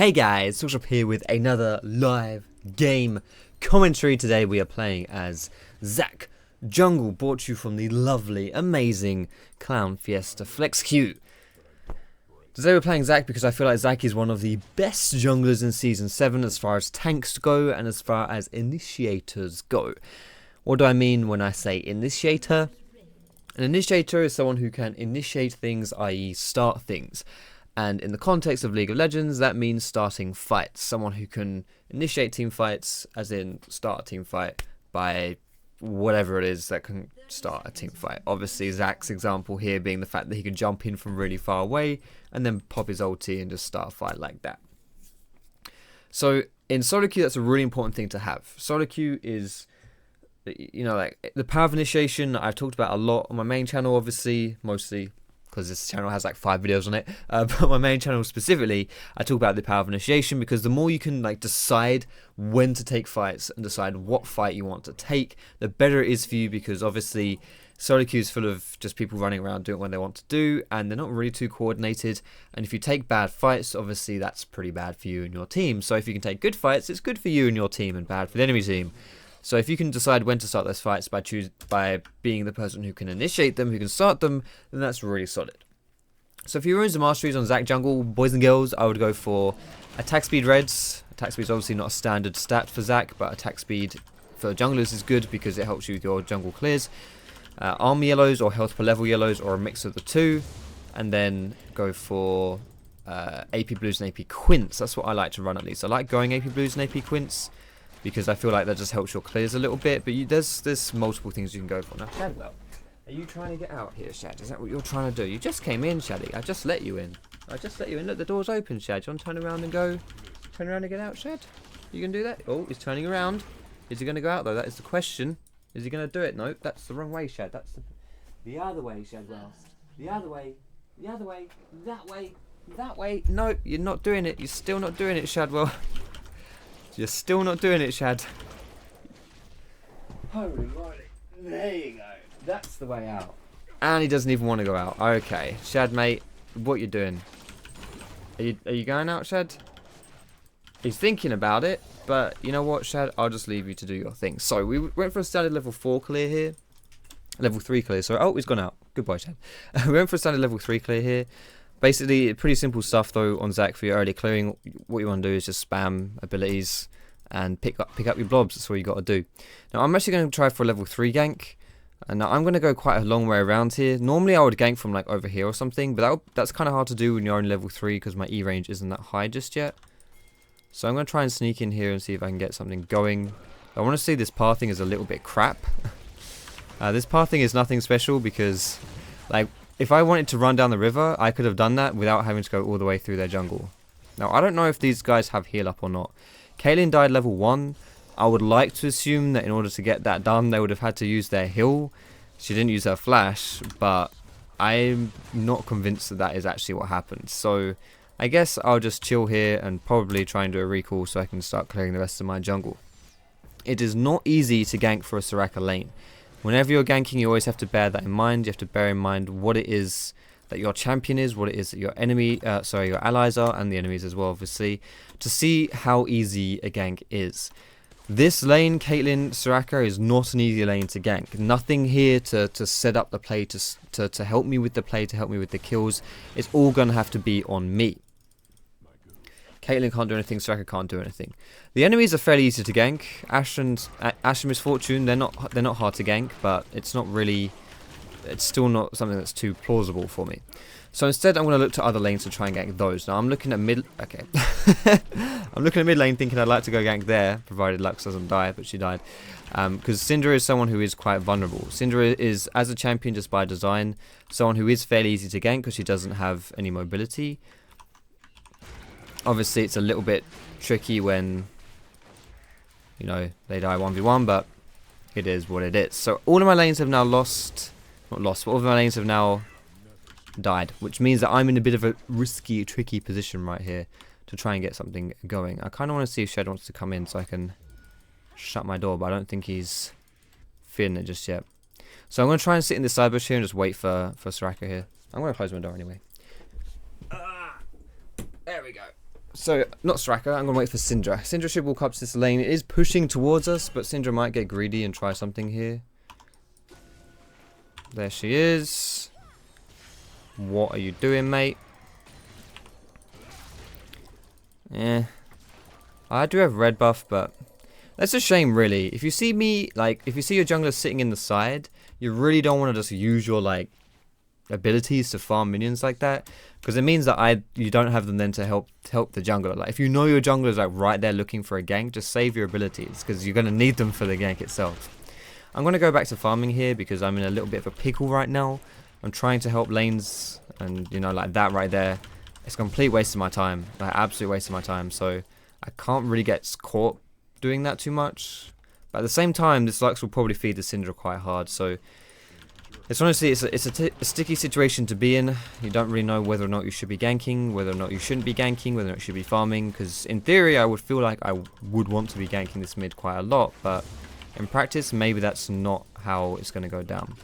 Hey guys, Foxdrop here with another live game commentary. Today we are playing as Zac Jungle, brought to you from the lovely, amazing Clown Fiesta Flex Queue. Today we're playing Zac because I feel like Zac is one of the best junglers in Season 7 as far as tanks go and as far as initiators go. What do I mean when I say initiator? An initiator is someone who can initiate things, i.e. start things. And in the context of League of Legends, that means starting fights. Someone who can initiate team fights, as in start a team fight by whatever it is that can start a team fight. Obviously, Zac's example here being the fact that he can jump in from really far away and then pop his ulti and just start a fight like that. So in solo queue, that's a really important thing to have. Solo queue is, you know, like the power of initiation. I've talked about a lot on my main channel, obviously, mostly because this channel has like 5 videos on it, but my main channel specifically, I talk about the power of initiation, because the more you can like decide when to take fights and decide what fight you want to take, the better it is for you, because obviously solo queue is full of just people running around doing what they want to do, and they're not really too coordinated, and if you take bad fights, obviously that's pretty bad for you and your team. So if you can take good fights, it's good for you and your team and bad for the enemy team. So if you can decide when to start those fights by being the person who can initiate them, who can start them, then that's really solid. So if you were in the masteries on Zac Jungle, boys and girls, I would go for attack speed reds. Attack speed is obviously not a standard stat for Zac, but attack speed for junglers is good because it helps you with your jungle clears. Armor yellows or health per level yellows, or a mix of the two. And then go for AP blues and AP Quints. That's what I like to run at least. I like going AP blues and AP Quints, because I feel like that just helps your clears a little bit, but there's multiple things you can go for. Now, Shadwell, are you trying to get out here, Shad? Is that what you're trying to do? You just came in, Shaddy. I just let you in. I just let you in. Look, the door's open, Shad. You want to turn around and go? Turn around and get out, Shad? You can do that? Oh, he's turning around. Is he going to go out, though? That is the question. Is he going to do it? No, that's the wrong way, Shad. That's the other way, Shadwell. The other way. The other way. That way. That way. No, you're not doing it. You're still not doing it, Shadwell. You're still not doing it, Shad. Holy moly. There you go. That's the way out. And he doesn't even want to go out. Okay. Shad, mate, what you doing? Are you going out, Shad? He's thinking about it, but you know what, Shad? I'll just leave you to do your thing. So, we went for a standard level 4 clear here. Level 3 clear. So, oh, he's gone out. Goodbye, Shad. We went for a standard level 3 clear here. Basically, pretty simple stuff though on Zac for your early clearing. What you want to do is just spam abilities and pick up your blobs. That's all you got to do. Now I'm actually going to try for a level 3 gank, and now I'm going to go quite a long way around here. Normally I would gank from like over here or something, but that's kind of hard to do when you're only level 3 because my E range isn't that high just yet. So I'm going to try and sneak in here and see if I can get something going. I want to see this pathing is a little bit crap. This pathing is nothing special because, like, if I wanted to run down the river, I could have done that without having to go all the way through their jungle. Now, I don't know if these guys have heal up or not. Caitlyn died level 1. I would like to assume that in order to get that done, they would have had to use their heal. She didn't use her flash, but I'm not convinced that that is actually what happened. So, I guess I'll just chill here and probably try and do a recall so I can start clearing the rest of my jungle. It is not easy to gank for a Soraka lane. Whenever you're ganking, you always have to bear that in mind. You have to bear in mind what it is that your champion is, what it is that your your allies are, and the enemies as well, obviously, to see how easy a gank is. This lane, Caitlyn, Soraka, is not an easy lane to gank. Nothing here to set up the play, to help me with the play, to help me with the kills. It's all going to have to be on me. Caitlyn can't do anything, Soraka can't do anything. The enemies are fairly easy to gank. Ashe and Misfortune, they're not hard to gank, but it's still not something that's too plausible for me. So instead, I'm going to look to other lanes to try and gank those. Now I'm looking at mid. Okay, I'm looking at mid lane, thinking I'd like to go gank there, provided Lux doesn't die, but she died. Because Syndra is someone who is quite vulnerable. Syndra is, as a champion, just by design, someone who is fairly easy to gank because she doesn't have any mobility. Obviously, it's a little bit tricky when, you know, they die 1v1, but it is what it is. So all of my lanes have now lost, not lost, but all of my lanes have now died, which means that I'm in a bit of a risky, tricky position right here to try and get something going. I kind of want to see if Shed wants to come in so I can shut my door, but I don't think he's feeling it just yet. So I'm going to try and sit in the side bush here and just wait for Soraka here. I'm going to close my door anyway. There we go. So, not Straka, I'm going to wait for Syndra. Syndra should walk up to this lane. It is pushing towards us, but Syndra might get greedy and try something here. There she is. What are you doing, mate? Yeah. I do have red buff, but that's a shame, really. If you see me, like, if you see your jungler sitting in the side, you really don't want to just use your, like, abilities to farm minions like that, because it means that you don't have them then to help the jungler. Like, if you know your jungler is like right there looking for a gank, just save your abilities, because you're going to need them for the gank itself. I'm going to go back to farming here because I'm in a little bit of a pickle right now. I'm trying to help lanes, and you know, like that right there, it's a complete waste of my time, like absolute waste of my time. So I can't really get caught doing that too much, but at the same time this Lux will probably feed the Syndra quite hard, so it's honestly a sticky situation to be in. You don't really know whether or not you should be ganking, whether or not you shouldn't be ganking, whether or not you should be farming, because in theory I would feel like I would want to be ganking this mid quite a lot, but in practice maybe that's not how it's going to go down.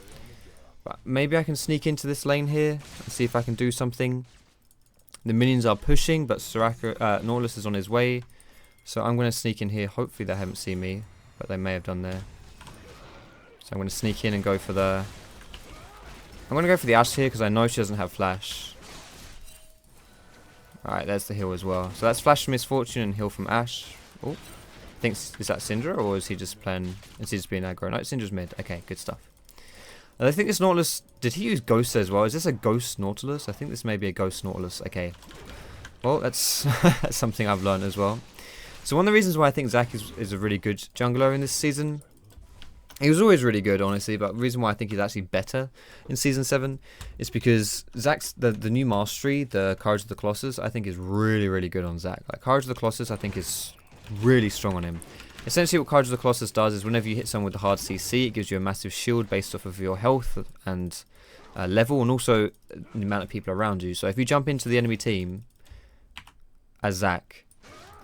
But maybe I can sneak into this lane here and see if I can do something. The minions are pushing, but Nautilus is on his way, so I'm going to sneak in here. Hopefully they haven't seen me, but they may have done there. So I'm going to sneak in and go for the... I'm going to go for the Ashe here because I know she doesn't have flash. Alright, there's the heal as well. So that's flash from Misfortune and heal from Ashe. Oh, I think, is that Syndra, or is he just playing, is he just being aggro? No, Syndra's mid. Okay, good stuff. I think this Nautilus, did he use Ghost as well? Is this a Ghost Nautilus? I think this may be a Ghost Nautilus. Okay. Well, that's, that's something I've learned as well. So one of the reasons why I think Zac is a really good jungler in this season, he was always really good, honestly, but the reason why I think he's actually better in Season 7 is because Zac's, the new mastery, the Courage of the Colossus, I think is really, really good on Zac. Like, Courage of the Colossus, I think is really strong on him. Essentially what Courage of the Colossus does is whenever you hit someone with the hard CC, it gives you a massive shield based off of your health and level, and also the amount of people around you. So if you jump into the enemy team as Zac,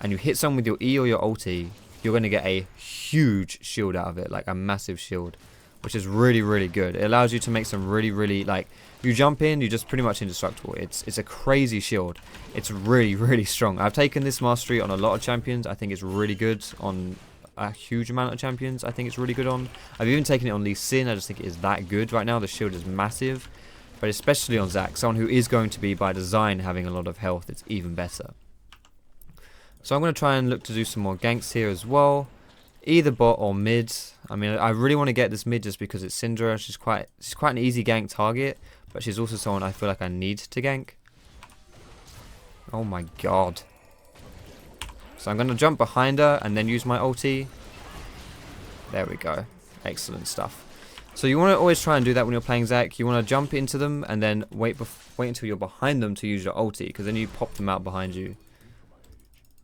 and you hit someone with your E or your ulti, you're going to get a huge shield out of it, like a massive shield, which is really, really good. It allows you to make some really, really, like, you jump in, you're just pretty much indestructible. It's a crazy shield. It's really, really strong. I've taken this mastery on a lot of champions. I think it's really good on a huge amount of champions. I think it's really good on. I've even taken it on Lee Sin. I just think it is that good right now. The shield is massive, but especially on Zac, someone who is going to be by design having a lot of health, it's even better. So I'm going to try and look to do some more ganks here as well, either bot or mid. I mean, I really want to get this mid just because it's Syndra. She's quite an easy gank target, but she's also someone I feel like I need to gank. Oh my god. So I'm going to jump behind her and then use my ulti. There we go. Excellent stuff. So you want to always try and do that when you're playing Zac. You want to jump into them and then wait until you're behind them to use your ulti, because then you pop them out behind you.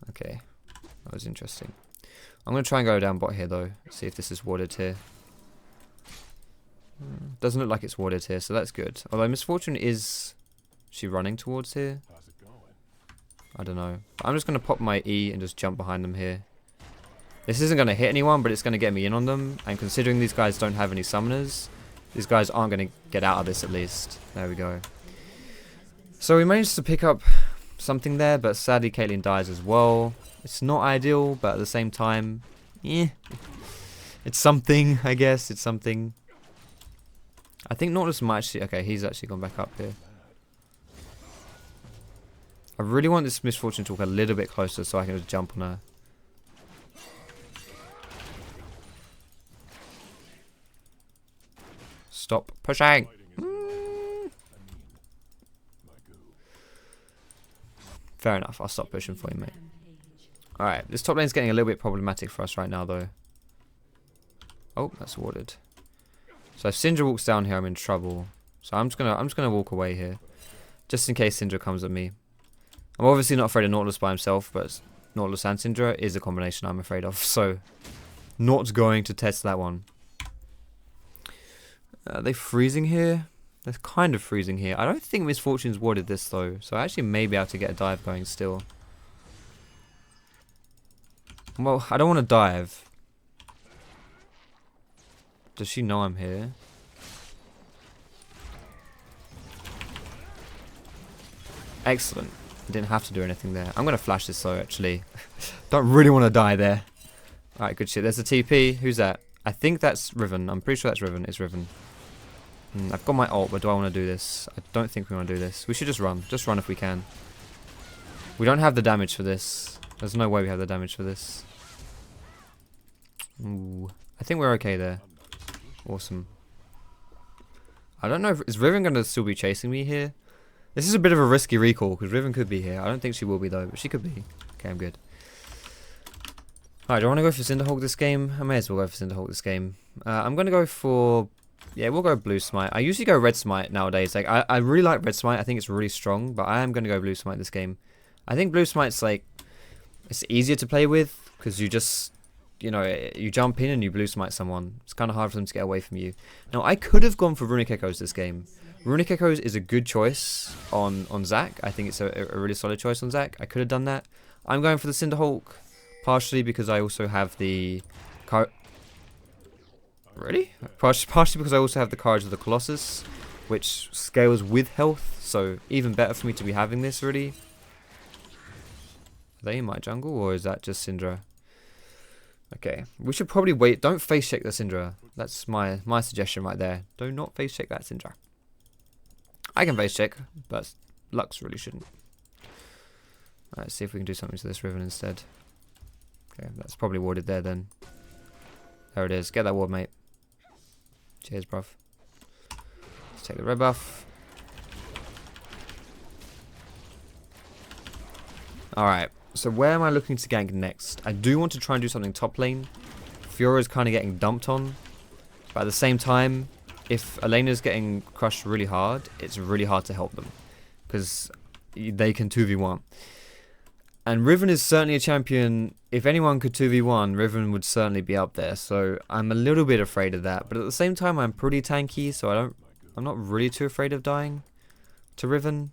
Okay, that was interesting. I'm going to try and go down bot here though, see if this is warded here. Doesn't look like it's warded here, so that's good. Although Misfortune is she running towards here? I don't know. I'm just going to pop my E and just jump behind them here. This isn't going to hit anyone, but it's going to get me in on them. And considering these guys don't have any summoners, these guys aren't going to get out of this at least. There we go. So we managed to pick up something there, but sadly Caitlyn dies as well. It's not ideal, but at the same time, yeah, it's something, I guess. It's something. I think Nautilus might actually... Okay, he's actually gone back up here. I really want this Misfortune to walk a little bit closer so I can just jump on her. Stop pushing! Fair enough, I'll stop pushing for you, mate. Alright, this top lane is getting a little bit problematic for us right now, though. Oh, that's warded. So if Syndra walks down here, I'm in trouble. So I'm just gonna walk away here, just in case Syndra comes at me. I'm obviously not afraid of Nautilus by himself, but Nautilus and Syndra is a combination I'm afraid of. So not going to test that one. Are they freezing here? They're kind of freezing here. I don't think Misfortune's warded this though, so I actually may be able to get a dive going still. Well, I don't want to dive. Does she know I'm here? Excellent. I didn't have to do anything there. I'm going to flash this though, actually. Don't really want to die there. Alright, good shit. There's a TP. Who's that? I think that's Riven. I'm pretty sure that's Riven. It's Riven. I've got my ult, but do I want to do this? I don't think we want to do this. We should just run. Just run if we can. We don't have the damage for this. There's no way we have the damage for this. Ooh. I think we're okay there. Awesome. I don't know if... Is Riven going to still be chasing me here? This is a bit of a risky recall, because Riven could be here. I don't think she will be, though, but she could be. Okay, I'm good. Alright, do I want to go for Cinderhawk this game? I may as well go for Cinderhawk this game. I'm going to go for... Yeah, we'll go Blue Smite. I usually go Red Smite nowadays. Like, I really like Red Smite. I think it's really strong, but I am going to go Blue Smite this game. I think Blue Smite's, like... It's easier to play with, because you just... You know, you jump in and you Blue Smite someone. It's kind of hard for them to get away from you. Now, I could have gone for Runic Echoes this game. Runic Echoes is a good choice on Zac. I think it's a really solid choice on Zac. I could have done that. I'm going for the Cinderhawk. Partially because I also have the... Really? Partially because I also have the Courage of the Colossus, which scales with health, so even better for me to be having this, really. Are they in my jungle, or is that just Syndra? Okay, we should probably wait. Don't face check the Syndra. That's my suggestion right there. Do not face check that Syndra. I can face check, but Lux really shouldn't. Alright, let's see if we can do something to this Riven instead. Okay, that's probably warded there then. There it is. Get that ward, mate. Cheers, bruv. Let's take the red buff. Alright, so where am I looking to gank next? I do want to try and do something top lane. Fiora's kind of getting dumped on. But at the same time, if a laner's getting crushed really hard, it's really hard to help them. Because they can 2v1. And Riven is certainly a champion. If anyone could 2v1, Riven would certainly be up there. So I'm a little bit afraid of that. But at the same time, I'm pretty tanky, so I'm not really too afraid of dying to Riven.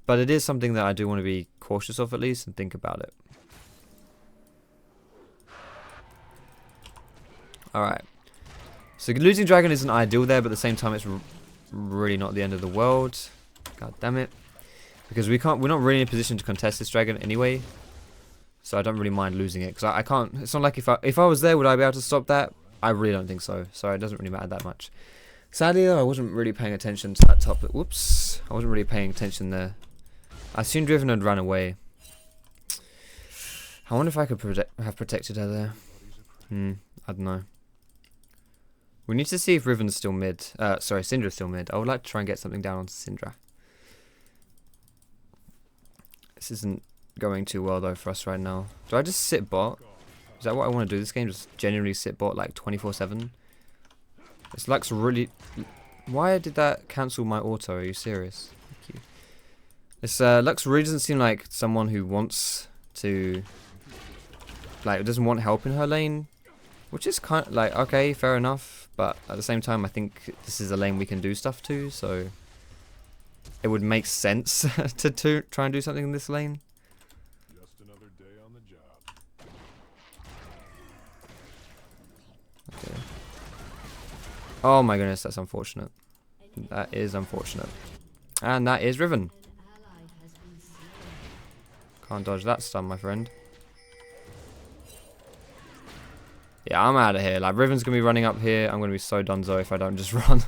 But it is something that I do want to be cautious of at least and think about it. Alright. So losing Dragon isn't ideal there, but at the same time it's really not the end of the world. God damn it. Because we're not really in a position to contest this Dragon anyway. So I don't really mind losing it. Because I can't, it's not like if I was there, would I be able to stop that? I really don't think so. So it doesn't really matter that much. Sadly though, I wasn't really paying attention to that top. Whoops. I wasn't really paying attention there. I assumed Riven had run away. I wonder if I could have protected her there. I don't know. We need to see if Riven's still mid. Sorry, Syndra's still mid. I would like to try and get something down on Syndra. This isn't going too well though for us right now. Do I just sit bot? Is that what I want to do this game? Just genuinely sit bot like 24/7? This Lux really... Why did that cancel my auto? Are you serious? Thank you. This Lux really doesn't seem like someone who wants to... Like, doesn't want help in her lane. Which is kind of like, okay, fair enough. But at the same time, I think this is a lane we can do stuff to, so... It would make sense to try and do something in this lane. Just another day on the job. Okay. Oh my goodness, that's unfortunate. That is unfortunate. And that is Riven. Can't dodge that stun, my friend. Yeah, I'm out of here. Like, Riven's going to be running up here. I'm going to be so donezo if I don't just run.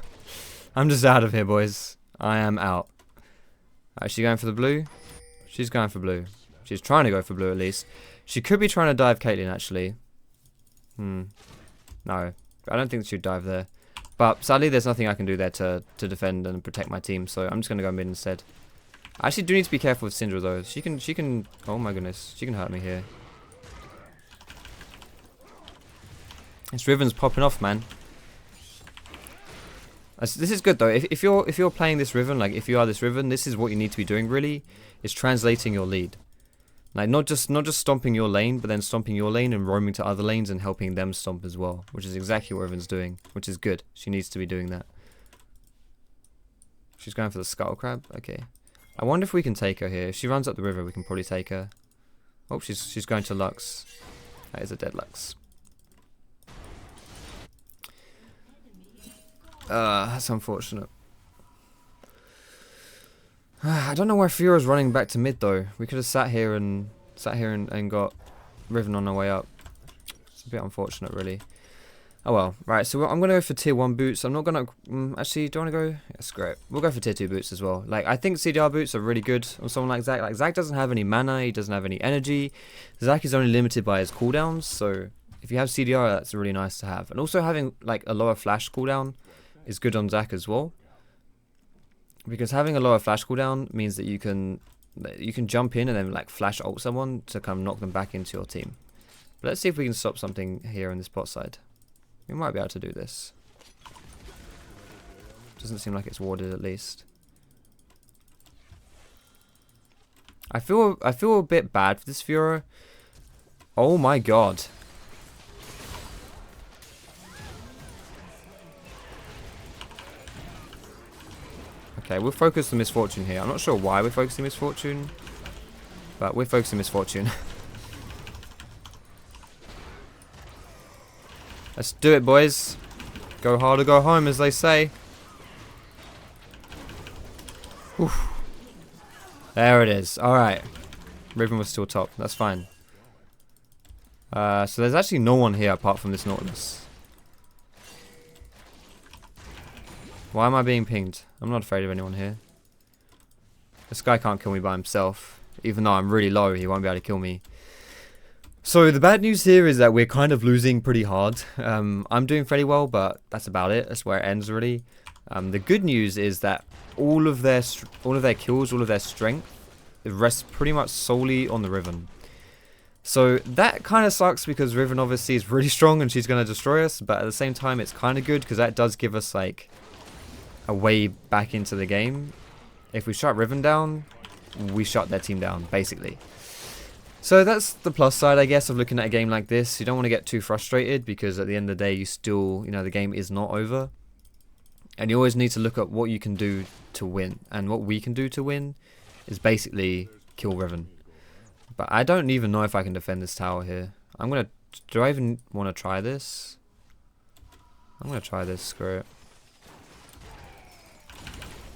I'm just out of here, boys. I am out. Is she going for the blue? She's going for blue. She's trying to go for blue, at least. She could be trying to dive Caitlyn, actually. No. I don't think she'd dive there. But sadly, there's nothing I can do there to defend and protect my team. So I'm just going to go mid instead. I actually do need to be careful with Syndra, though. She can... Oh, my goodness. She can hurt me here. This Riven's popping off, man. This is good though. If you're playing this Riven, like if you are this Riven, this is what you need to be doing really, is translating your lead. Like not just stomping your lane, but then stomping your lane and roaming to other lanes and helping them stomp as well, which is exactly what Riven's doing, which is good. She needs to be doing that. She's going for the Scuttle Crab. Okay. I wonder if we can take her here. If she runs up the river, we can probably take her. Oh, she's going to Lux. That is a dead Lux. That's unfortunate. I don't know why Fiora's running back to mid though. We could have sat here and got Riven on our way up. It's a bit unfortunate, really. Oh well. Right, so I'm gonna go for tier 1 boots. I'm not gonna actually. Do I want to go? Yes, great. We'll go for tier 2 boots as well. Like, I think CDR boots are really good on someone like Zac. Like, Zac doesn't have any mana. He doesn't have any energy. Zac is only limited by his cooldowns. So if you have CDR, that's really nice to have. And also having like a lower flash cooldown is good on Zac as well. Because having a lower flash cooldown means that you can jump in and then like flash ult someone to kind of knock them back into your team. But let's see if we can stop something here on this bot side. We might be able to do this. Doesn't seem like it's warded, at least. I feel a bit bad for this Fiora. Oh my god. Okay, we'll focus on Misfortune here. I'm not sure why we're focusing Misfortune, but we're focusing Misfortune. Let's do it, boys. Go hard or go home, as they say. Oof. There it is. Alright. Riven was still top. That's fine. So there's actually no one here apart from this Nautilus. Why am I being pinged? I'm not afraid of anyone here. This guy can't kill me by himself. Even though I'm really low, he won't be able to kill me. So the bad news here is that we're kind of losing pretty hard. I'm doing fairly well, but that's about it. That's where it ends, really. The good news is that all of their kills, all of their strength, it rests pretty much solely on the Riven. So that kind of sucks because Riven obviously is really strong and she's going to destroy us. But at the same time, it's kind of good because that does give us like a way back into the game. If we shut Riven down, we shut their team down, basically. So that's the plus side, I guess, of looking at a game like this. You don't want to get too frustrated because at the end of the day, you still, the game is not over. And you always need to look at what you can do to win. And what we can do to win is basically kill Riven. But I don't even know if I can defend this tower here. Do I even want to try this? I'm going to try this, screw it.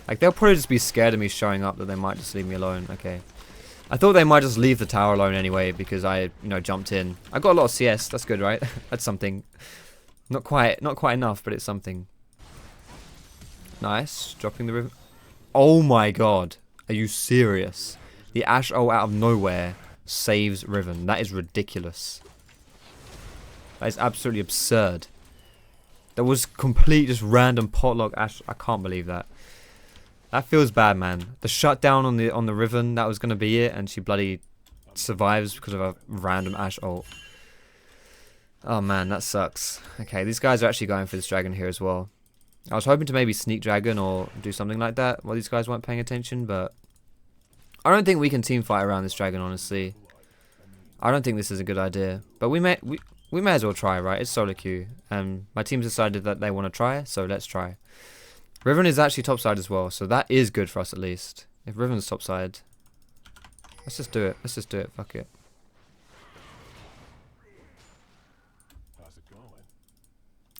Like, they'll probably just be scared of me showing up that they might just leave me alone. Okay. I thought they might just leave the tower alone anyway because I, jumped in. I got a lot of CS. That's good, right? That's something. Not quite enough, but it's something. Nice. Dropping the Riven. Oh my god. Are you serious? The Ashe ult out of nowhere saves Riven. That is ridiculous. That is absolutely absurd. That was complete just random potluck Ashe. I can't believe that. That feels bad, man. The shutdown on the Riven, that was gonna be it, and she bloody survives because of a random Ashe ult. Oh man, that sucks. Okay, these guys are actually going for this dragon here as well. I was hoping to maybe sneak dragon or do something like that while these guys weren't paying attention, but I don't think we can team fight around this dragon, honestly. I don't think this is a good idea, but we may as well try, right? It's solo queue, and my team's decided that they want to try, so let's try. Riven is actually topside as well, so that is good for us at least. If Riven's topside, let's just do it. Let's just do it. Fuck it. How's it going?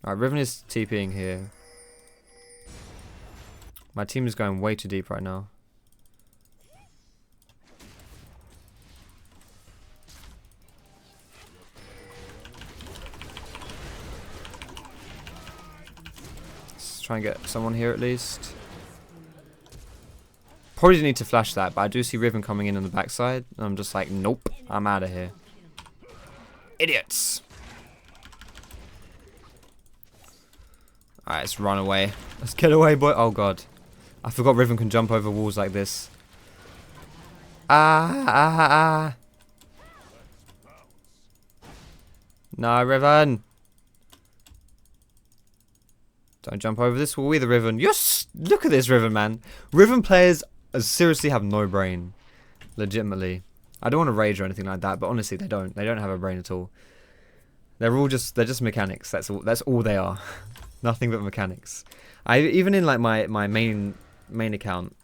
Alright, Riven is TPing here. My team is going way too deep right now. Try and get someone here at least. Probably didn't need to flash that, but I do see Riven coming in on the backside. And I'm just like, nope, I'm out of here. Idiots. Alright, let's run away. Let's get away, boy. Oh god. I forgot Riven can jump over walls like this. Ah. No, Riven. Don't jump over this wall either, Riven. Yes! Look at this Riven, man. Riven players seriously have no brain. Legitimately. I don't want to rage or anything like that, but honestly, they don't. They don't have a brain at all. They're just mechanics. That's all they are. Nothing but mechanics. Even in like my main account,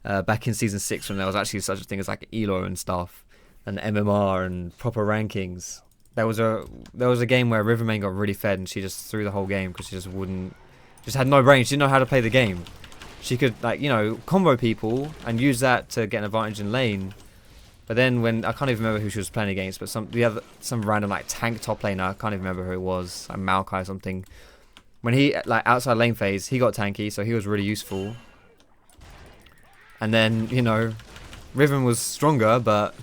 back in season 6 when there was actually such a thing as like ELO and stuff, and MMR and proper rankings. There was a game where Rivermain got really fed and she just threw the whole game because she just had no brain. She didn't know how to play the game. she could, like, you know, combo people and use that to get an advantage in lane. But then when, I can't even remember who she was playing against, but some random like tank top laner, I can't even remember who it was, like Maokai or something. When he, like, outside lane phase, he got tanky, so he was really useful. And then, you know, Riven was stronger, but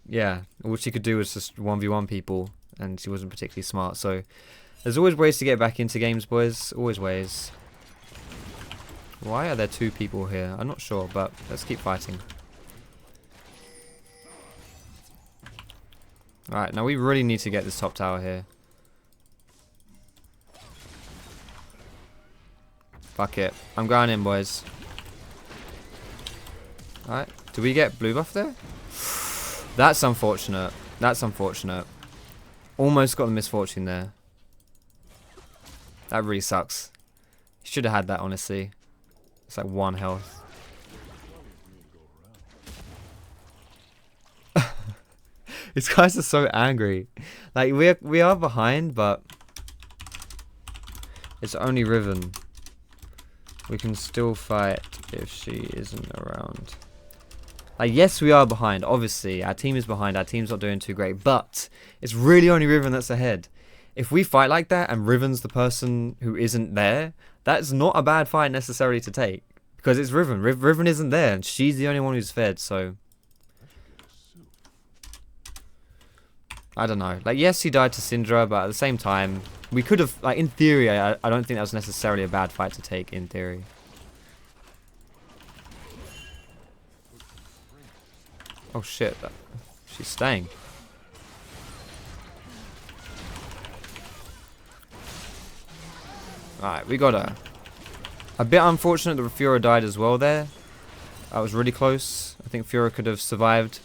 yeah, all she could do was just 1v1 people, and she wasn't particularly smart. So there's always ways to get back into games, boys. Always ways. Why are there 2 people here? I'm not sure, but let's keep fighting. Alright, now we really need to get this top tower here. Fuck it. I'm going in, boys. Alright, do we get blue buff there? That's unfortunate. That's unfortunate. Almost got the misfortune there. That really sucks. Should have had that, honestly. It's like 1 health. These guys are so angry. Like, we are behind, but it's only Riven. We can still fight if she isn't around. Like, yes, we are behind. Obviously, our team is behind. Our team's not doing too great, but it's really only Riven that's ahead. If we fight like that and Riven's the person who isn't there, that's not a bad fight necessarily to take, because it's Riven. Riven isn't there, and she's the only one who's fed. So I don't know. Like, yes, he died to Syndra, but at the same time, we could have, like, in theory, I don't think that was necessarily a bad fight to take, in theory. Oh shit, she's staying. Alright, we got her. A bit unfortunate that Fiora died as well there. That was really close. I think Fiora could have survived,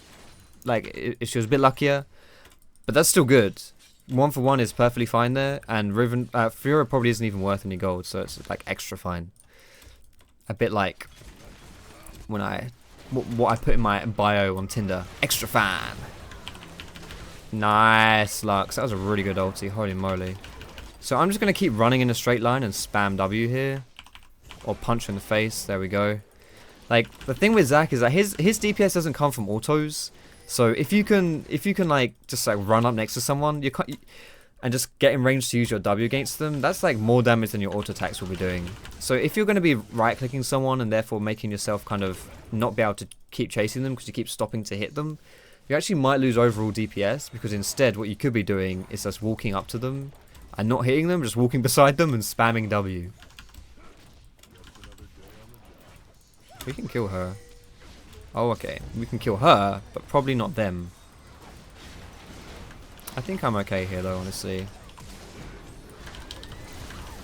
like, if she was a bit luckier. But that's still good. 1 for 1 is perfectly fine there, and Riven, Fiora probably isn't even worth any gold, so it's like extra fine. A bit like when what I put in my bio on Tinder, extra fan. Nice, Lux. That was a really good ulti. Holy moly. So I'm just gonna keep running in a straight line and spam W here, or punch in the face. There we go. Like, the thing with Zac is that his DPS doesn't come from autos. So if you can like just like run up next to someone, and just get in range to use your W against them, that's like more damage than your auto attacks will be doing. So if you're going to be right clicking someone and therefore making yourself kind of not be able to keep chasing them because you keep stopping to hit them, you actually might lose overall DPS, because instead what you could be doing is just walking up to them and not hitting them, just walking beside them and spamming W. We can kill her. Oh, okay. We can kill her, but probably not them. I think I'm okay here, though, honestly.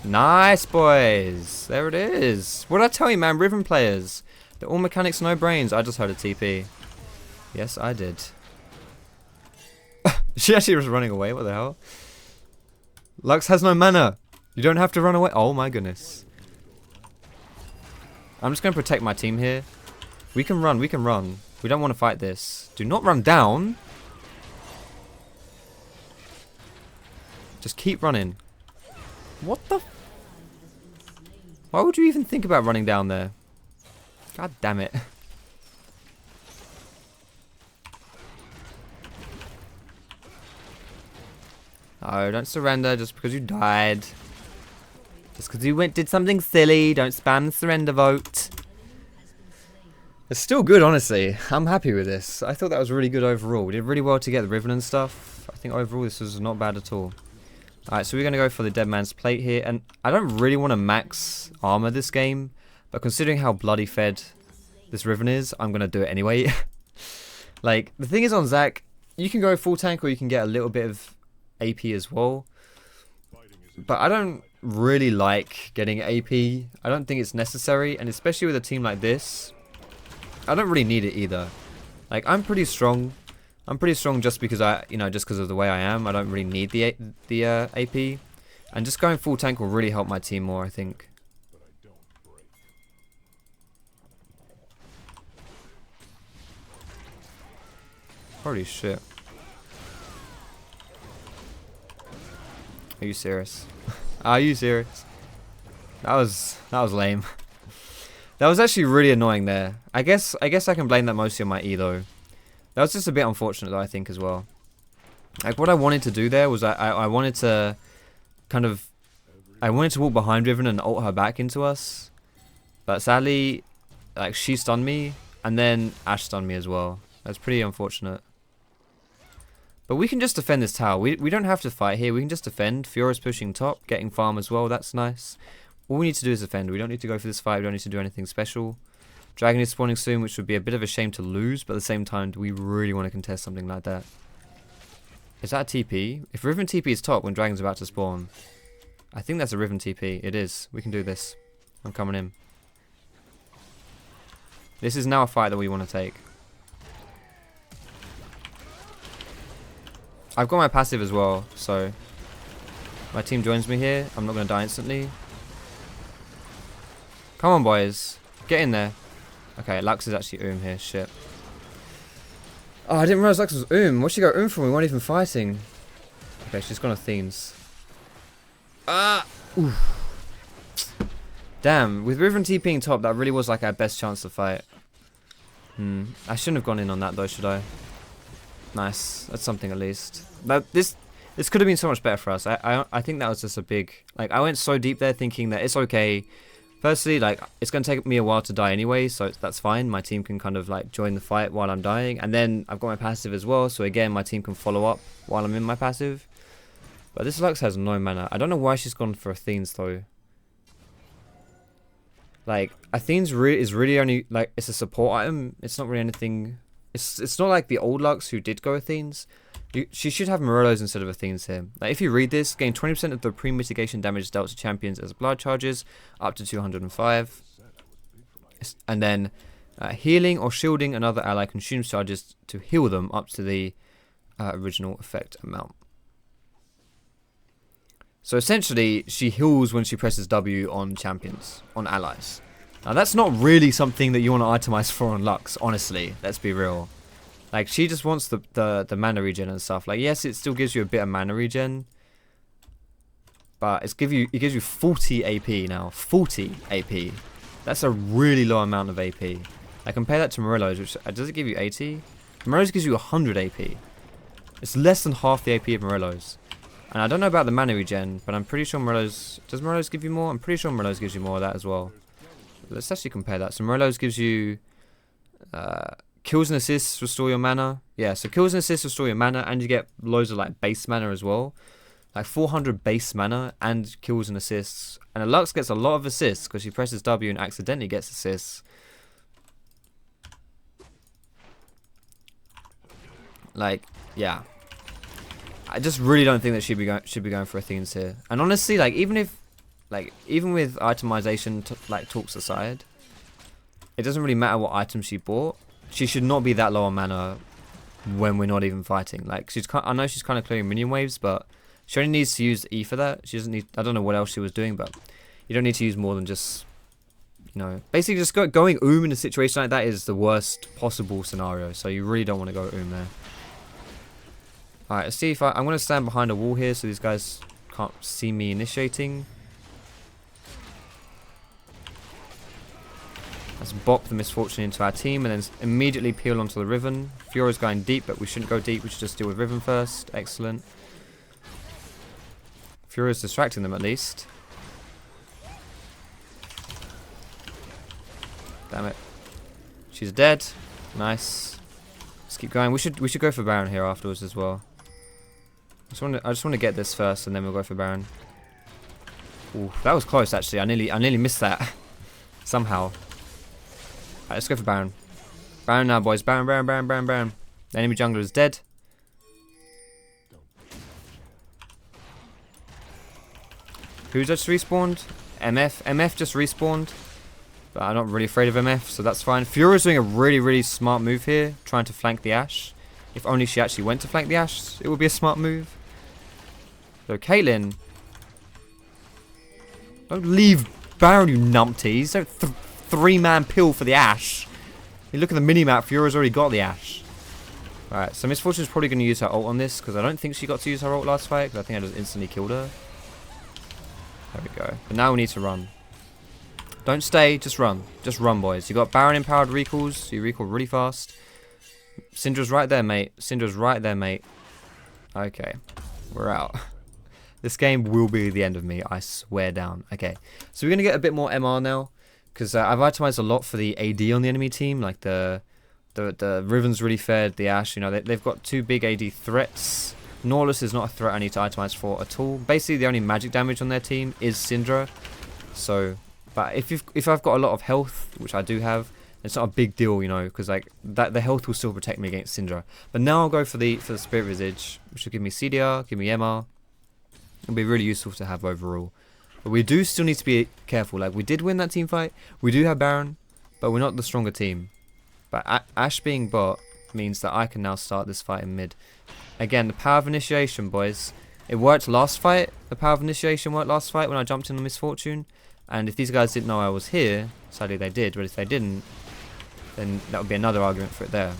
Nice, boys. There it is. What did I tell you, man? Riven players. They're all mechanics, no brains. I just heard a TP. Yes, I did. She actually was running away. What the hell? Lux has no mana. You don't have to run away. Oh, my goodness. I'm just going to protect my team here. We can run, we can run. We don't want to fight this. Do not run down. Just keep running. What the? Why would you even think about running down there? God damn it. Oh, don't surrender just because you died. Just because you did something silly. Don't spam the surrender vote. It's still good, honestly. I'm happy with this. I thought that was really good overall. We did really well to get the Riven and stuff. I think overall this was not bad at all. Alright, so we're going to go for the Dead Man's Plate here. And I don't really want to max armor this game, but considering how bloody fed this Riven is, I'm going to do it anyway. Like, the thing is on Zac, you can go full tank or you can get a little bit of AP as well. But I don't really like getting AP. I don't think it's necessary, and especially with a team like this, I don't really need it either. Like, I'm pretty strong. I'm pretty strong just because just because of the way I am. I don't really need the AP, and just going full tank will really help my team more, I think. Holy shit! Are you serious? Are you serious? That was lame. That was actually really annoying there. I guess I can blame that mostly on my E though. That was just a bit unfortunate though, I think, as well. Like, what I wanted to do there was I wanted to kind of... I wanted to walk behind Riven and ult her back into us. But sadly, like, she stunned me, and then Ashe stunned me as well. That's pretty unfortunate. But we can just defend this tower. We don't have to fight here. We can just defend. Fiora's pushing top, getting farm as well. That's nice. All we need to do is defend. We don't need to go for this fight. We don't need to do anything special. Dragon is spawning soon, which would be a bit of a shame to lose. But at the same time, do we really want to contest something like that? Is that a TP? If Riven TP is top when Dragon's about to spawn, I think that's a Riven TP. It is. We can do this. I'm coming in. This is now a fight that we want to take. I've got my passive as well, so my team joins me here. I'm not going to die instantly. Come on, boys. Get in there. Okay, Lux is actually here. Shit. Oh, I didn't realize Lux was What'd she go from? We weren't even fighting. Okay, she's gone Athene's. Ah! Oof. Damn, with Riven TPing top, that really was like our best chance to fight. I shouldn't have gone in on that though, should I? Nice. That's something at least. But this could have been so much better for us. I think that was just a big... Like, I went so deep there thinking that it's okay. Firstly, like, it's going to take me a while to die anyway, so that's fine. My team can kind of, like, join the fight while I'm dying. And then I've got my passive as well, so again, my team can follow up while I'm in my passive. But this Lux has no mana. I don't know why she's gone for Athene's, though. Like, Athene's is really only, like, it's a support item. It's not really anything... It's not like the old Lux who did go Athene's. She should have Morello's instead of Athene's here. Like, if you read this, gain 20% of the pre-mitigation damage dealt to champions as blood charges, up to 205. And then healing or shielding another ally consumes charges to heal them up to the original effect amount. So essentially, she heals when she presses W on champions, on allies. Now that's not really something that you want to itemize for on Lux, honestly. Let's be real. Like, she just wants the mana regen and stuff. Like, yes, it still gives you a bit of mana regen, but it gives you 40 AP now. 40 AP. That's a really low amount of AP. I compare that to Morello's, which does it give you 80? Morello's gives you 100 AP. It's less than half the AP of Morello's. And I don't know about the mana regen, but I'm pretty sure Morello's... Does Morello's give you more? I'm pretty sure Morello's gives you more of that as well. Let's actually compare that. So Morello's gives you... kills and assists restore your mana. Yeah, so kills and assists restore your mana, and you get loads of like base mana as well. Like 400 base mana and kills and assists. And a Lux gets a lot of assists because she presses W and accidentally gets assists. Like, yeah. I just really don't think that she'd be going for Athene's here. And honestly, like, even with itemization talks aside, it doesn't really matter what item she bought. She should not be that low on mana when we're not even fighting. Like, I know she's kind of clearing minion waves, but she only needs to use E for that. She doesn't need... I don't know what else she was doing, but you don't need to use more than just, you know... Basically, just going in a situation like that is the worst possible scenario. So you really don't want to go there. Alright, let's see if I'm going to stand behind a wall here so these guys can't see me initiating. Let's bop the misfortune into our team and then immediately peel onto the Riven. Fiora's going deep, but we shouldn't go deep. We should just deal with Riven first. Excellent. Fiora's distracting them at least. Damn it. She's dead. Nice. Let's keep going. We should go for Baron here afterwards as well. I just want to get this first and then we'll go for Baron. Ooh, that was close actually. I nearly missed that. Somehow. Alright, let's go for Baron. Baron now, boys. Baron. The enemy jungler is dead. Who just respawned? MF. MF just respawned. But I'm not really afraid of MF, so that's fine. Fiora's doing a really, really smart move here, trying to flank the Ashe. If only she actually went to flank the Ashe, it would be a smart move. So, Caitlyn. Don't leave Baron, you numpties. Don't three-man pill for the Ashe. You look at the minimap, Fiora's already got the Ashe. Alright, so Misfortune's probably going to use her ult on this, because I don't think she got to use her ult last fight, because I think I just instantly killed her. There we go. But now we need to run. Don't stay, just run. Just run, boys. You got Baron empowered recalls, so you recall really fast. Syndra's right there, mate. Syndra's right there, mate. Okay, we're out. This game will be the end of me, I swear down. Okay, so we're going to get a bit more MR now, because I've itemized a lot for the AD on the enemy team. Like the Riven's really fed, the Ashe, you know, they've got 2 big AD threats. Nautilus is not a threat I need to itemize for at all. Basically, the only magic damage on their team is Syndra. So, but if I've got a lot of health, which I do have, it's not a big deal, you know, because like the health will still protect me against Syndra. But now I'll go for the Spirit Visage, which will give me CDR, give me MR. It'll be really useful to have overall. But we do still need to be careful. Like, we did win that team fight. We do have Baron, but we're not the stronger team. But Ashe being bot means that I can now start this fight in mid. Again, the power of initiation, boys. It worked last fight. The power of initiation worked last fight when I jumped in on Misfortune. And if these guys didn't know I was here, sadly they did, but if they didn't, then that would be another argument for it there.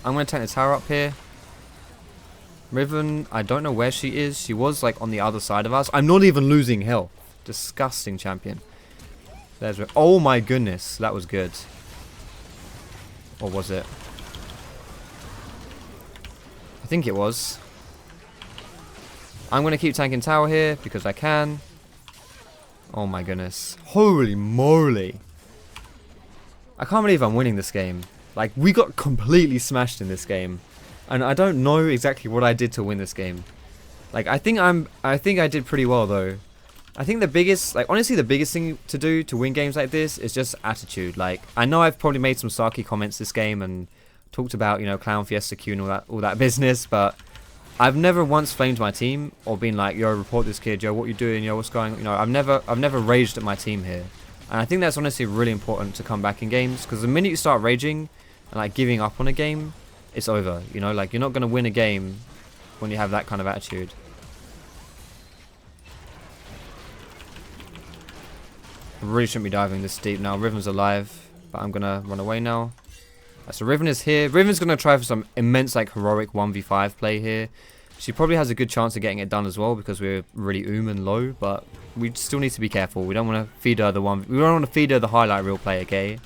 I'm going to take the tower up here. Riven, I don't know where she is. She was like on the other side of us. I'm not even losing health. Disgusting champion. There's, oh my goodness, that was good. Or was it? I think it was. I'm going to keep tanking tower here because I can. Oh my goodness. Holy moly. I can't believe I'm winning this game. Like, we got completely smashed in this game. And I don't know exactly what I did to win this game. Like, I think I did pretty well though. I think the biggest, like, honestly the biggest thing to do to win games like this is just attitude. Like, I know I've probably made some sarky comments this game and talked about, you know, Clown Fiesta Q and all that business, but I've never once flamed my team or been like, yo, report this kid, yo, what you doing, yo, what's going on, you know, I've never raged at my team here. And I think that's honestly really important to come back in games, because the minute you start raging and like giving up on a game, it's over, you know, like you're not going to win a game when you have that kind of attitude. I really shouldn't be diving this deep now. Riven's alive, but I'm going to run away now. So Riven is here. Riven's going to try for some immense like heroic 1v5 play here. She probably has a good chance of getting it done as well because we're really and low, but we still need to be careful. We don't want to feed her we don't want to feed her the highlight reel play, okay?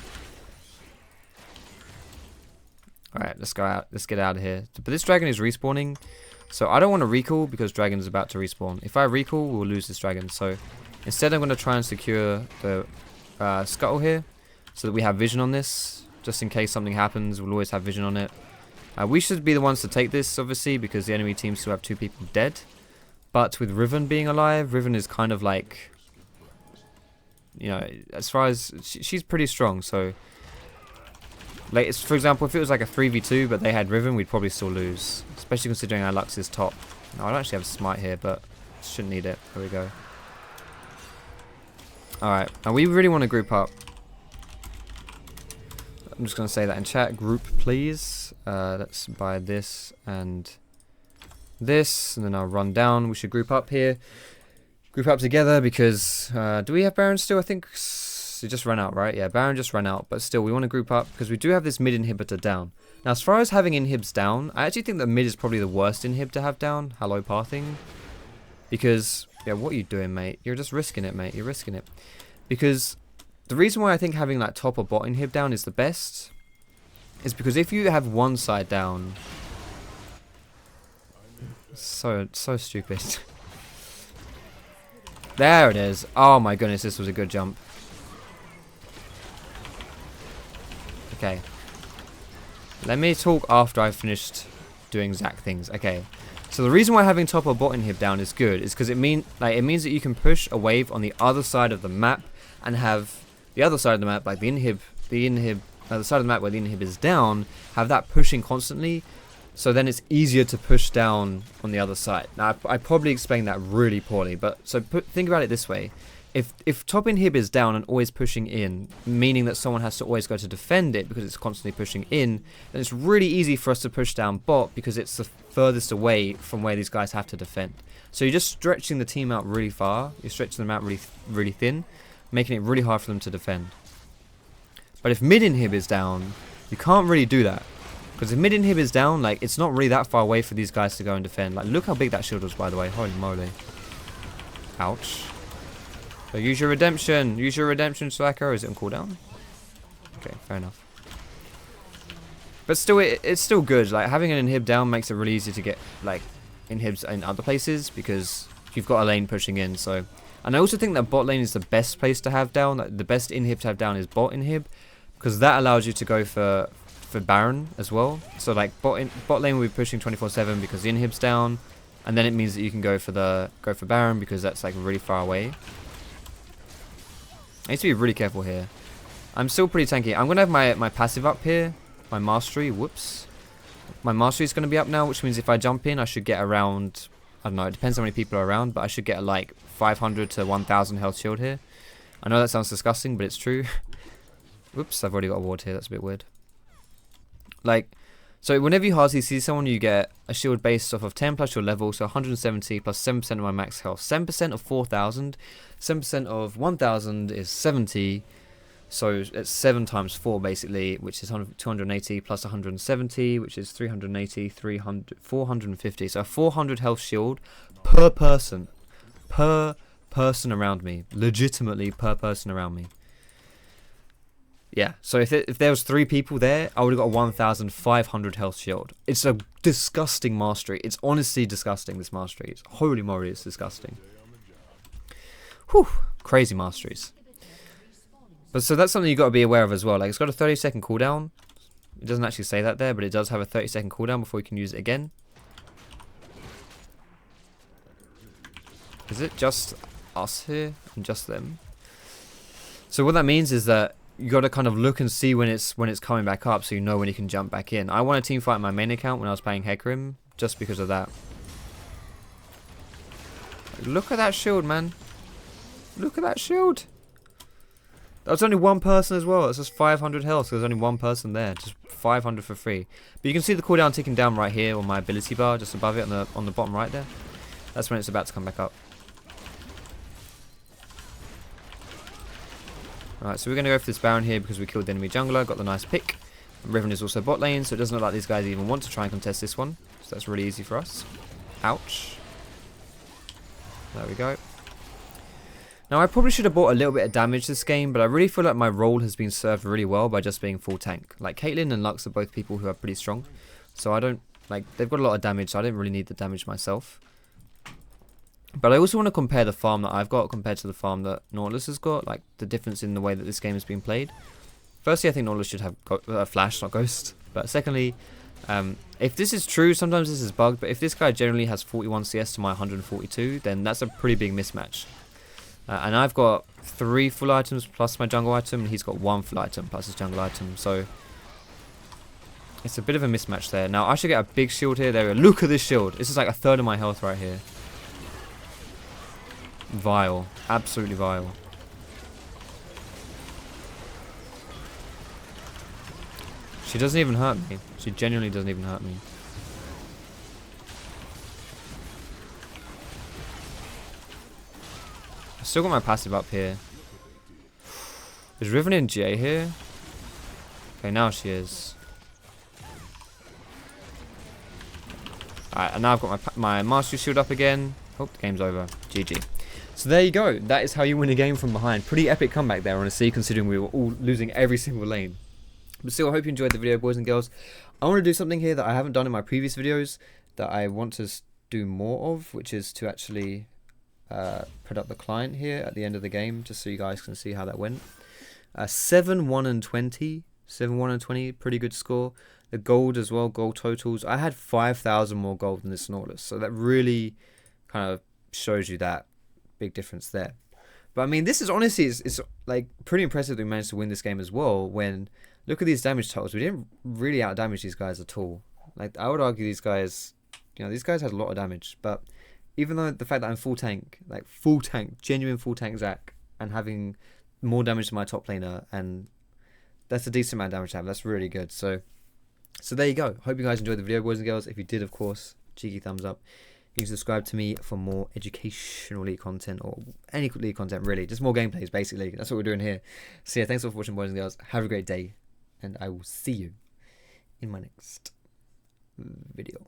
Alright, let's go out. Let's get out of here. But this dragon is respawning, so I don't want to recall because dragon is about to respawn. If I recall, we'll lose this dragon. So instead, I'm going to try and secure the scuttle here so that we have vision on this. Just in case something happens, we'll always have vision on it. We should be the ones to take this, obviously, because the enemy team still have 2 people dead. But with Riven being alive, Riven is kind of like, you know, as far as she's pretty strong. So, like, for example, if it was like a 3v2 but they had Riven, we'd probably still lose, especially considering our Lux is top. Now, I don't actually have smite here, but shouldn't need it. There we go. Alright, now we really want to group up. I'm just going to say that in chat. Group, please. Let's buy this and this. And then I'll run down. We should group up here. Group up together because... do we have Baron still? I think it just ran out, right? Yeah, Baron just ran out. But still, we want to group up because we do have this mid inhibitor down. Now, as far as having inhibs down, I actually think that mid is probably the worst inhib to have down. Hello, pathing. Because... yeah, what are you doing, mate? You're just risking it, mate. You're risking it. Because... the reason why I think having like top or bot inhib down is the best is because if you have one side down, so stupid. There it is. Oh my goodness, this was a good jump. Okay. Let me talk after I've finished doing Zac things. Okay. So the reason why having top or bot inhib down is good is because it means that you can push a wave on the other side of the map and have the other side of the map, like the side of the map where the inhib is down, have that pushing constantly, so then it's easier to push down on the other side. Now, I probably explained that really poorly, but so think about it this way. If top inhib is down and always pushing in, meaning that someone has to always go to defend it because it's constantly pushing in, then it's really easy for us to push down bot because it's the furthest away from where these guys have to defend. So you're just stretching the team out really far, you're stretching them out really thin, making it really hard for them to defend. But if mid inhib is down, you can't really do that. Because if mid inhib is down, like, it's not really that far away for these guys to go and defend. Like, look how big that shield was, by the way. Holy moly. Ouch. So use your redemption. Use your redemption, Slacker. Is it on cooldown? Okay, fair enough. But still, it's still good. Like, having an inhib down makes it really easy to get, like, inhibs in other places because you've got a lane pushing in. So, and I also think that bot lane is the best place to have down. Like, the best inhib to have down is bot inhib because that allows you to go for Baron as well. So, like, bot lane will be pushing 24/7 because the inhib's down, and then it means that you can go for Baron because that's like really far away. I need to be really careful here. I'm still pretty tanky. I'm gonna have my passive up here. My mastery, whoops. My mastery is going to be up now, which means if I jump in, I should get around, I don't know, it depends how many people are around, but I should get like 500 to 1000 health shield here. I know that sounds disgusting, but it's true. Whoops, I've already got a ward here, that's a bit weird. Like, so whenever you hardly see someone, you get a shield based off of 10 plus your level, so 170 plus 7% of my max health. 7% of 4000, 7% of 1000 is 70. So it's 7 times 4 basically, which is 280 plus 170, which is 380, 300, 450. So a 400 health shield per person around me, legitimately per person around me. Yeah, so if there was 3 people there, I would have got a 1500 health shield. It's a disgusting mastery. It's honestly disgusting, this mastery. It's holy moly, it's disgusting. Whew, crazy masteries. But so that's something you've got to be aware of as well. Like, it's got a 30-second cooldown. It doesn't actually say that there, but it does have a 30-second cooldown before you can use it again. Is it just us here and just them? So what that means is that you got to kind of look and see when it's coming back up, so you know when you can jump back in. I won a team fight on my main account when I was playing Hecarim, just because of that. Look at that shield, man. Look at that shield. That was only one person as well. It's just 500 health. So there's only one person there. Just 500 for free. But you can see the cooldown ticking down right here on my ability bar, just above it on the bottom right there. That's when it's about to come back up. Alright, so we're going to go for this Baron here because we killed the enemy jungler. Got the nice pick. Riven is also bot lane, so it doesn't look like these guys even want to try and contest this one. So that's really easy for us. Ouch. There we go. Now, I probably should have bought a little bit of damage this game, but I really feel like my role has been served really well by just being full tank. Like, Caitlyn and Lux are both people who are pretty strong, so I don't, like, they've got a lot of damage, so I didn't really need the damage myself. But I also want to compare the farm that I've got compared to the farm that Nautilus has got, like, the difference in the way that this game has been played. Firstly, I think Nautilus should have Flash, not Ghost. But secondly, if this is true, sometimes this is bugged, but if this guy generally has 41 CS to my 142, then that's a pretty big mismatch. And I've got 3 full items plus my jungle item, and he's got 1 full item plus his jungle item. So it's a bit of a mismatch there. Now I should get a big shield here. There we go. Look at this shield. This is like a third of my health right here. Vile. Absolutely vile. She doesn't even hurt me. She genuinely doesn't even hurt me. I still got my passive up here. Is Riven in J here? Okay, now she is. Alright, and now I've got my mastery shield up again. Oh, the game's over. GG. So there you go. That is how you win a game from behind. Pretty epic comeback there, honestly, considering we were all losing every single lane. But still, I hope you enjoyed the video, boys and girls. I want to do something here that I haven't done in my previous videos that I want to do more of, which is to actually put up the client here at the end of the game, just so you guys can see how that went. 7-1 and 20. 7-1 and 20, pretty good score. The gold as well, gold totals. I had 5,000 more gold than this Nautilus, so that really kind of shows you that big difference there. But I mean, this is honestly, it's like pretty impressive that we managed to win this game as well. When look at these damage totals, we didn't really out damage these guys at all. Like, I would argue these guys, you know, these guys had a lot of damage. But even though the fact that I'm full tank, like full tank, genuine full tank Zac, and having more damage to my top laner, and that's a decent amount of damage to have. That's really good. So there you go. Hope you guys enjoyed the video, boys and girls. If you did, of course, cheeky thumbs up. You can subscribe to me for more educational league content, or any league content really, just more gameplays basically. That's what we're doing here. So yeah, thanks for watching, boys and girls. Have a great day, and I will see you in my next video.